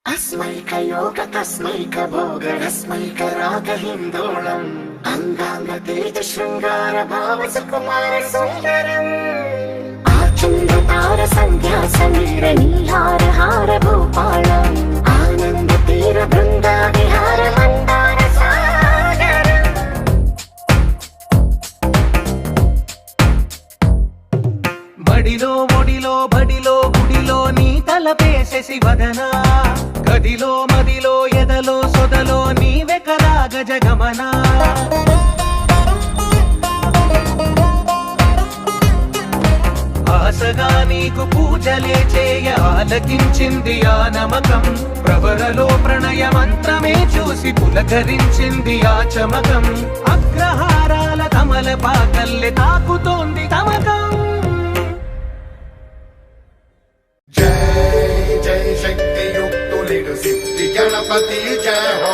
अस्मैकयोग तस्मैकभोगरस्मैकरागहिन्दोळम् अङ्गाङ्गतेज शृङ्गार भाव सुकुमार सुन्दरम् आचन्द्रतार सन्ध्या समीर नीहार हार भूपालम् आनन्द तीर बृन्दा विहार मन्दार सागरम् बडिलो मोडिलो बडिलो गुडिलो नी तलपेसे शिवदना గదిలో మదిలో ఎదలో సొదలో నీవే కదా గజగమన ఆశగా నీకు పూజలే చేయ ఆలకించింది ఆ నమకం ప్రవరలో ప్రణయ మంత్రమే చూసి పులకరించింది ఆ చమకం అగ్రహారాల కమల పాకల్లె తాకుతోంది తమకం सिद्धि गणपति जय हो।